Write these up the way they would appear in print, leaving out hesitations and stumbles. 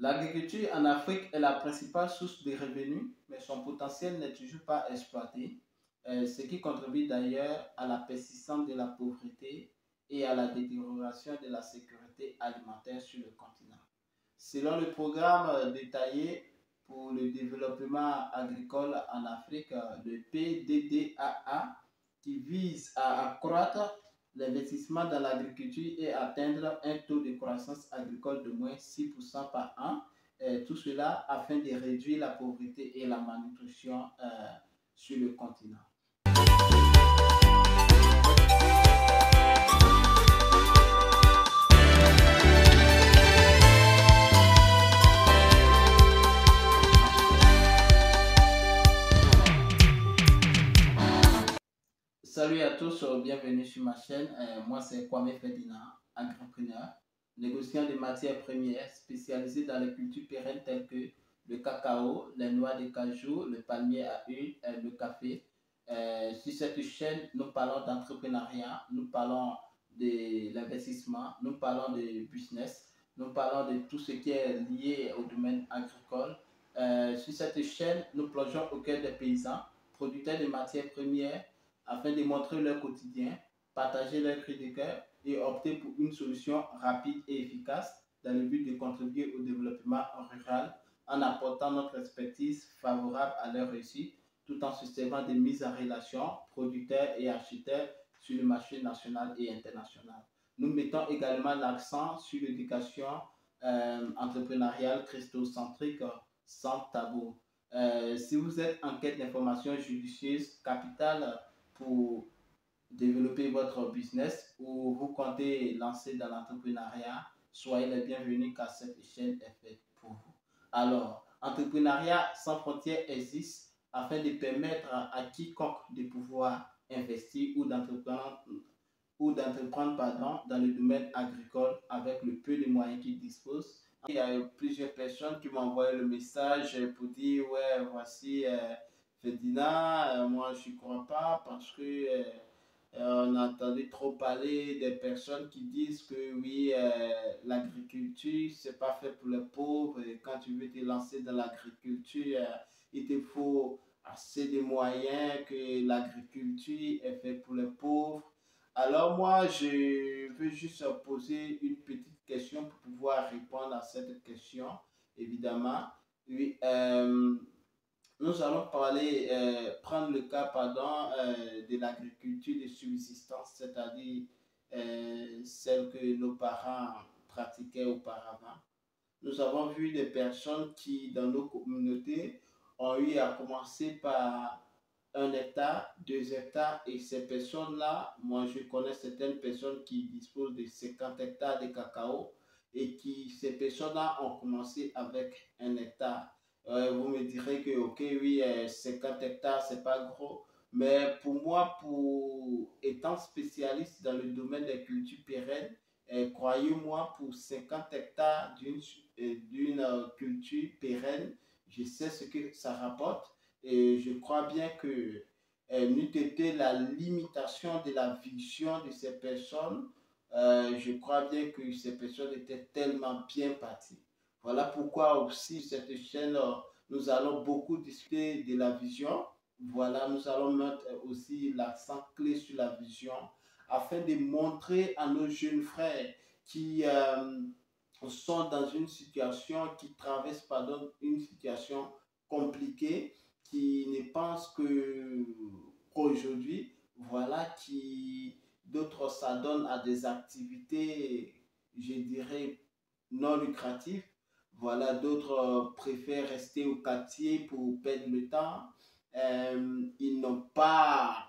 L'agriculture en Afrique est la principale source de revenus, mais son potentiel n'est toujours pas exploité, ce qui contribue d'ailleurs à la persistance de la pauvreté et à la détérioration de la sécurité alimentaire sur le continent. Selon le programme détaillé pour le développement agricole en Afrique, le PDDAA, qui vise à accroître l'investissement dans l'agriculture et atteindre un taux de croissance agricole de moins 6% par an. Tout cela afin de réduire la pauvreté et la malnutrition sur le continent. Salut à tous, bienvenue sur ma chaîne. Moi c'est Kwame Ferdinand, entrepreneur, négociant de matières premières spécialisé dans les cultures pérennes telles que le cacao, les noix de cajou, le palmier à huile, le café. Sur cette chaîne, nous parlons d'entrepreneuriat, nous parlons de l'investissement, nous parlons de business, nous parlons de tout ce qui est lié au domaine agricole. Sur cette chaîne, nous plongeons au cœur des paysans, producteurs de matières premières, afin de montrer leur quotidien, partager leurs cris de cœur et opter pour une solution rapide et efficace dans le but de contribuer au développement rural en apportant notre expertise favorable à leur réussite tout en suscitant des mises en relation producteurs et acheteurs sur le marché national et international. Nous mettons également l'accent sur l'éducation entrepreneuriale christocentrique sans tabou. Si vous êtes en quête d'informations judicieuses capitales pour développer votre business ou vous comptez lancer dans l'entrepreneuriat, soyez les bienvenus car cette chaîne est faite pour vous. Alors, Entrepreneuriat sans frontières existe afin de permettre à quiconque de pouvoir investir ou d'entreprendre dans le domaine agricole avec le peu de moyens qu'il dispose. Il y a plusieurs personnes qui m'ont envoyé le message pour dire ouais, voici Ferdinand, moi je ne crois pas parce que on a entendu trop parler des personnes qui disent que oui, l'agriculture c'est pas fait pour les pauvres et quand tu veux te lancer dans l'agriculture, il te faut assez de moyens, que l'agriculture est fait pour les pauvres. Alors moi, je veux juste poser une petite question pour pouvoir répondre à cette question, évidemment. Oui, nous allons prendre le cas, de l'agriculture de subsistance, c'est-à-dire celle que nos parents pratiquaient auparavant. Nous avons vu des personnes qui, dans nos communautés, ont eu à commencer par 1 hectare, 2 hectares, et ces personnes-là, moi je connais certaines personnes qui disposent de 50 hectares de cacao et ces personnes-là ont commencé avec 1 hectare. Vous me direz que ok, oui, 50 hectares, c'est pas gros, mais pour moi, étant spécialiste dans le domaine des cultures pérennes, croyez-moi, pour 50 hectares d'une culture pérenne, je sais ce que ça rapporte. Et je crois bien que n'eût été la limitation de la vision de ces personnes, je crois bien que ces personnes étaient tellement bien parties. Voilà pourquoi aussi cette chaîne, nous allons beaucoup discuter de la vision. Voilà, nous allons mettre aussi l'accent clé sur la vision afin de montrer à nos jeunes frères qui sont dans une situation, qui traversent une situation compliquée, qui ne pensent qu'aujourd'hui, voilà, qui d'autres s'adonnent à des activités, je dirais, non lucratives. Voilà, d'autres préfèrent rester au quartier pour perdre le temps. Ils n'ont pas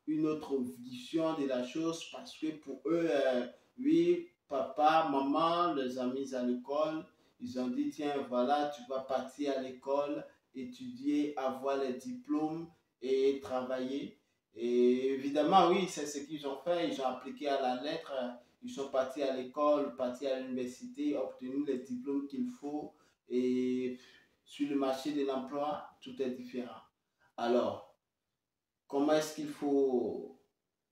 une autre vision de la chose parce que pour eux, oui, papa, maman, les amis à l'école, ils ont dit, tiens, voilà, tu vas partir à l'école, étudier, avoir les diplômes et travailler. Et évidemment, oui, c'est ce qu'ils ont fait. Ils ont appliqué à la lettre. Ils sont partis à l'école, partis à l'université, obtenu les diplômes qu'il faut. Et sur le marché de l'emploi, tout est différent. Alors, comment est-ce qu'il faut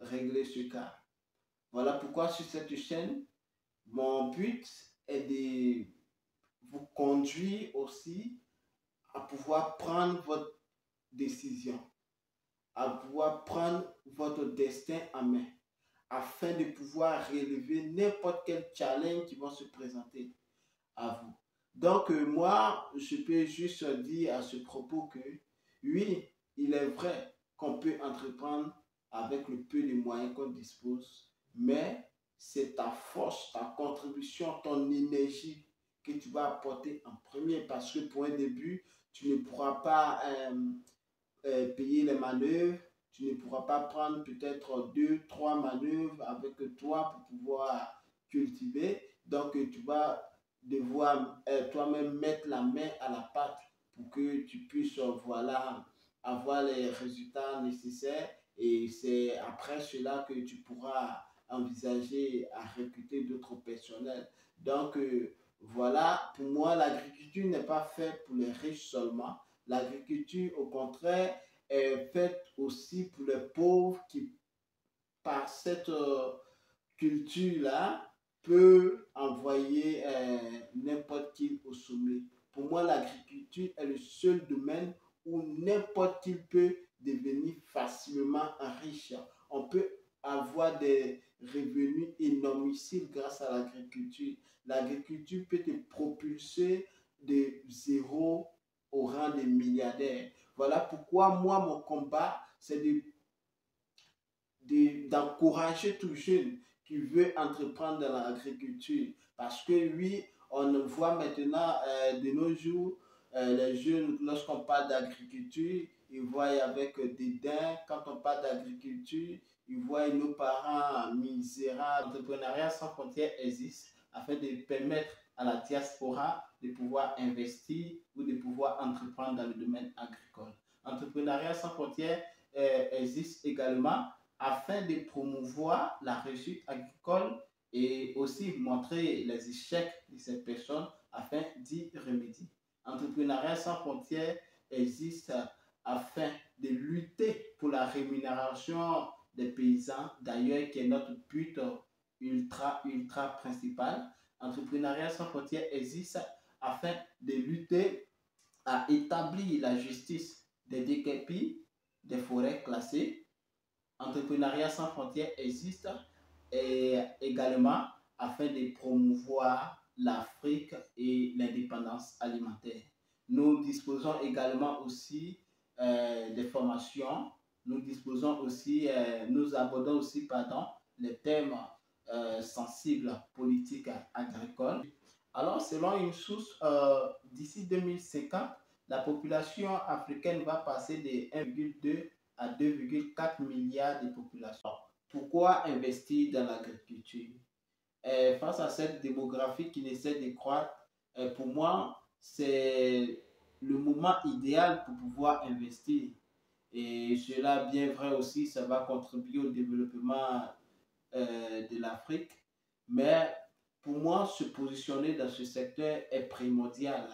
régler ce cas? Voilà pourquoi sur cette chaîne, mon but est de vous conduire aussi à pouvoir prendre votre décision, à pouvoir prendre votre destin en main, afin de pouvoir relever n'importe quel challenge qui va se présenter à vous. Donc, moi, je peux juste dire à ce propos que oui, il est vrai qu'on peut entreprendre avec le peu de moyens qu'on dispose, mais c'est ta force, ta contribution, ton énergie que tu vas apporter en premier, parce que pour un début, tu ne pourras pas payer les manœuvres, tu ne pourras pas prendre peut-être 2, 3 manœuvres avec toi pour pouvoir cultiver. Donc, tu vas devoir toi-même mettre la main à la pâte pour que tu puisses, voilà, avoir les résultats nécessaires. Et c'est après cela que tu pourras envisager à recruter d'autres personnels. Donc, voilà, pour moi, l'agriculture n'est pas faite pour les riches seulement. L'agriculture, au contraire, est faite aussi pour les pauvres qui, par cette culture-là, peut envoyer n'importe qui au sommet. Pour moi, l'agriculture est le seul domaine où n'importe qui peut devenir facilement riche. On peut avoir des revenus énormissimes grâce à l'agriculture. L'agriculture peut te propulser de zéro au rang de milliardaire. Voilà pourquoi moi, mon combat, c'est d'encourager tout jeune qui veut entreprendre dans l'agriculture. Parce que oui, on voit maintenant de nos jours, les jeunes, lorsqu'on parle d'agriculture, ils voient avec dédain. Quand on parle d'agriculture, ils voient nos parents misérables. L'entrepreneuriat sans frontières existe afin de permettre à la diaspora de pouvoir investir ou de pouvoir entreprendre dans le domaine agricole. L'entrepreneuriat sans frontières existe également afin de promouvoir la réussite agricole et aussi montrer les échecs de ces personnes afin d'y remédier. L'entrepreneuriat sans frontières existe afin de lutter pour la rémunération des paysans, d'ailleurs qui est notre but ultra principal. L'entrepreneuriat sans frontières existe afin de lutter à établir la justice des déguerpis des forêts classées. Entrepreneuriat sans frontières existe et également afin de promouvoir l'Afrique et l'indépendance alimentaire. Nous disposons également aussi des formations. Nous abordons aussi les thèmes sensibles politiques agricoles. Alors, selon une source, d'ici 2050, la population africaine va passer de 1,2 à 2,4 milliards de population. Pourquoi investir dans l'agriculture? Face à cette démographie qui essaie de croître, pour moi, c'est le moment idéal pour pouvoir investir. Et cela, bien vrai aussi, ça va contribuer au développement de l'Afrique. Mais pour moi, se positionner dans ce secteur est primordial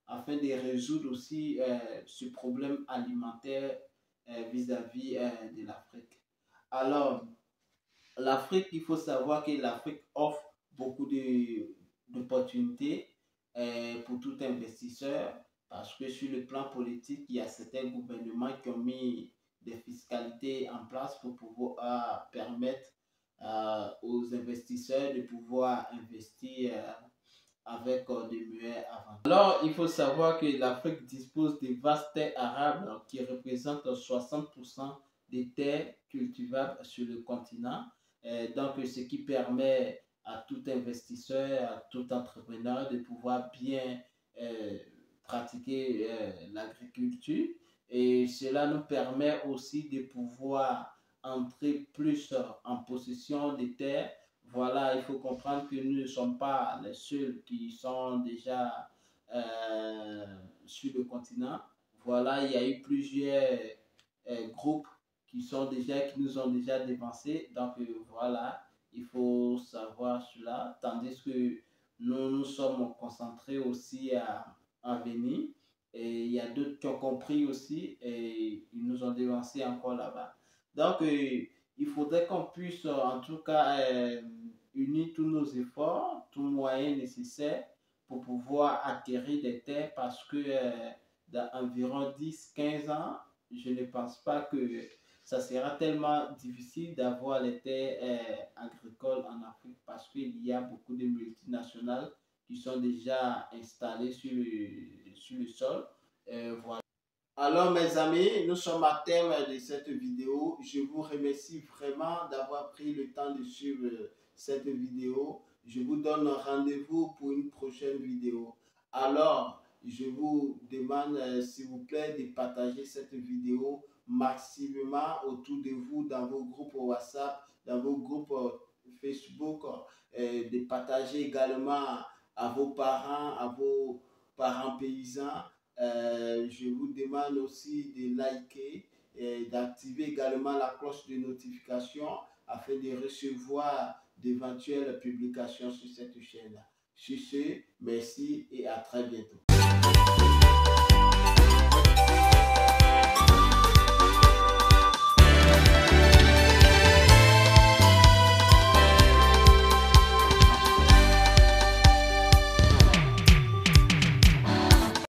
afin de résoudre aussi ce problème alimentaire vis-à-vis de l'Afrique. Alors, l'Afrique, il faut savoir que l'Afrique offre beaucoup d'opportunités pour tout investisseur parce que sur le plan politique, il y a certains gouvernements qui ont mis des fiscalités en place pour pouvoir permettre aux investisseurs de pouvoir investir avec des meilleurs avantages. Alors, il faut savoir que l'Afrique dispose de vastes terres arables qui représentent 60% des terres cultivables sur le continent. Donc, ce qui permet à tout investisseur, à tout entrepreneur de pouvoir bien pratiquer l'agriculture. Et cela nous permet aussi de pouvoir entrer plus en possession des terres. Voilà, il faut comprendre que nous ne sommes pas les seuls qui sont déjà sur le continent. Voilà, il y a eu plusieurs groupes qui nous ont déjà dévancés. Donc voilà, il faut savoir cela. Tandis que nous sommes concentrés aussi à venir. Et il y a d'autres qui ont compris aussi et ils nous ont dévancés encore là-bas. Donc, il faudrait qu'on puisse en tout cas unir tous nos efforts, tous moyens nécessaires pour pouvoir acquérir des terres parce que dans environ 10 à 15 ans, je ne pense pas que ça sera tellement difficile d'avoir les terres agricoles en Afrique parce qu'il y a beaucoup de multinationales qui sont déjà installées sur le sol. Voilà. Alors mes amis, nous sommes à terme de cette vidéo. Je vous remercie vraiment d'avoir pris le temps de suivre cette vidéo. Je vous donne rendez-vous pour une prochaine vidéo. Alors, je vous demande s'il vous plaît de partager cette vidéo massivement autour de vous dans vos groupes WhatsApp, dans vos groupes Facebook, de partager également à vos parents paysans. Je vous demande aussi de liker et d'activer également la cloche de notification afin de recevoir d'éventuelles publications sur cette chaîne. Sur ce, merci et à très bientôt.